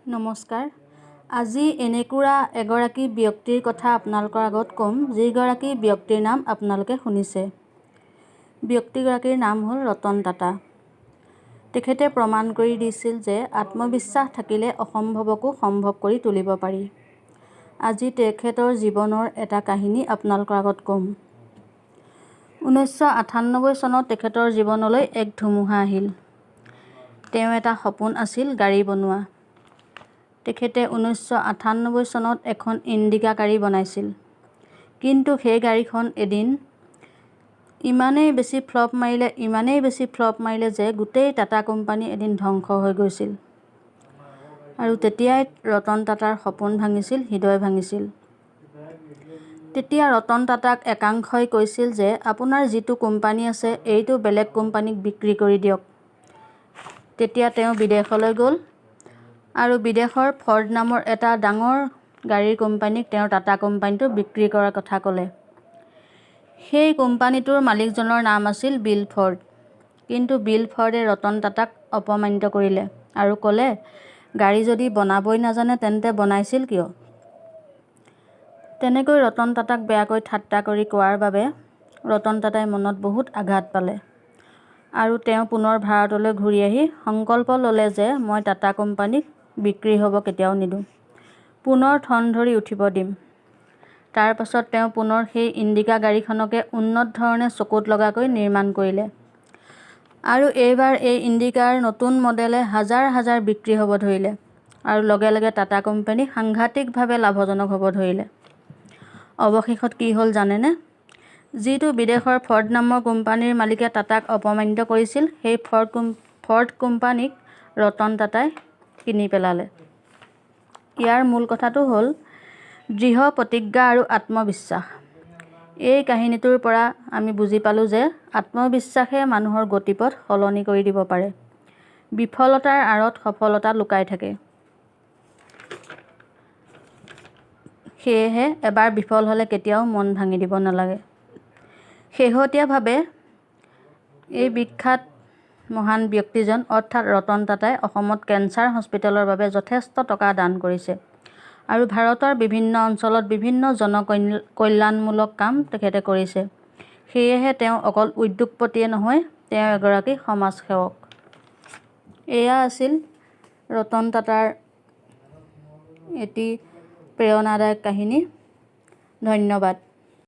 নমস্কাৰ। আজি এনেকুৱা এগৰাকী ব্যক্তিৰ কথা আপোনালোকৰ আগত ক'ম, যিগৰাকী ব্যক্তিৰ নাম আপোনালোকে শুনিছে। ব্যক্তিগৰাকীৰ নাম হ'ল ৰতন টাটা। তেখেতে প্ৰমাণ কৰি দিছিল যে আত্মবিশ্বাস থাকিলে অসম্ভৱকো সম্ভৱ কৰি তুলিব পাৰি। আজি তেখেতৰ জীৱনৰ এটা কাহিনী আপোনালোকৰ আগত ক'ম। 1998 চনত তেখেতৰ জীৱনলৈ এক ধুমুহা আহিল। তেওঁৰ এটা সপোন আছিল গাড়ী বনোৱা। তেখেতে 1998 চনত এখন ইণ্ডিকা গাড়ী বনাইছিল। কিন্তু সেই গাড়ীখন এদিন ইমানেই বেছি ফ্লপ মাৰিলে যে গোটেই টাটা কোম্পানী এদিন ধ্বংস হৈ গৈছিল। আৰু তেতিয়াই ৰতন টাটাৰ সপোন ভাঙিছিল, হৃদয় ভাঙিছিল। তেতিয়া ৰতন টাটাক একাংশই কৈছিল যে আপোনাৰ যিটো কোম্পানী আছে এইটো বেলেগ কোম্পানীক বিক্ৰী কৰি দিয়ক। তেতিয়া তেওঁ বিদেশলৈ গ'ল আৰু বিদেশৰ ফৰ্ড নামৰ এটা ডাঙৰ গাড়ীৰ কোম্পানীক তেওঁৰ টাটা কোম্পানীটো বিক্ৰী কৰাৰ কথা ক'লে। সেই কোম্পানীটোৰ মালিকজনৰ নাম আছিল বিল ফৰ্ড। কিন্তু বিল ফৰ্ডে ৰতন টাটাক অপমানিত কৰিলে আৰু ক'লে, গাড়ী যদি বনাবই নাজানে তেন্তে বনাইছিল কিয়? তেনেকৈ ৰতন টাটাক বেয়াকৈ ঠাট্টা কৰি কোৱাৰ বাবে ৰতন টাটাই মনত বহুত আঘাত পালে আৰু তেওঁ পুনৰ ভাৰতলৈ ঘূৰি আহি সংকল্প ল'লে যে মই টাটা কোম্পানীক বিক্ৰী হ'ব কেতিয়াও নিদিওঁ, পুনৰ ঠন ধৰি উঠিব দিম। তাৰ পাছত তেওঁ পুনৰ সেই ইণ্ডিকা গাড়ীখনকে উন্নত ধৰণে চকুত লগাকৈ নিৰ্মাণ কৰিলে আৰু এইবাৰ এই ইণ্ডিকাৰ নতুন মডেলে হাজাৰ হাজাৰ বিক্ৰী হ'ব ধৰিলে আৰু লগে লগে টাটা কোম্পানী সাংঘাতিকভাৱে লাভজনক হ'ব ধৰিলে। অৱশেষত কি হ'ল জানেনে? যিটো বিদেশৰ ফৰ্ড নামৰ কোম্পানীৰ মালিকে টাটাক অপমানিত কৰিছিল, সেই ফৰ্ড কোম্পানীক ৰতন টাটাই কিনি পেলালে। ইয়াৰ মূল কথাটো হ'ল দৃঢ় প্ৰতিজ্ঞা আৰু আত্মবিশ্বাস। এই কাহিনীটোৰ পৰা আমি বুজি পালোঁ যে আত্মবিশ্বাসে মানুহৰ গতিপথ সলনি কৰি দিব পাৰে। বিফলতাৰ আঁৰত সফলতা লুকাই থাকে। সেয়েহে এবাৰ বিফল হ'লে কেতিয়াও মন ভাঙি দিব নালাগে। শেহতীয়াভাৱে এই বিখ্যাত মহান ব্যক্তিজন অৰ্থাৎ ৰতন টাটাই অসমত কেঞ্চাৰ হস্পিটেলৰ বাবে যথেষ্ট টকা দান কৰিছে আৰু ভাৰতৰ বিভিন্ন অঞ্চলত বিভিন্ন জনকল্যাণমূলক কাম তেখেতে কৰিছে। সেয়েহে তেওঁ অকল উদ্যোগপতিয়ে নহয়, তেওঁ এগৰাকী সমাজসেৱক। এয়া আছিল ৰতন টাটাৰ এটি প্ৰেৰণাদায়ক কাহিনী। ধন্যবাদ।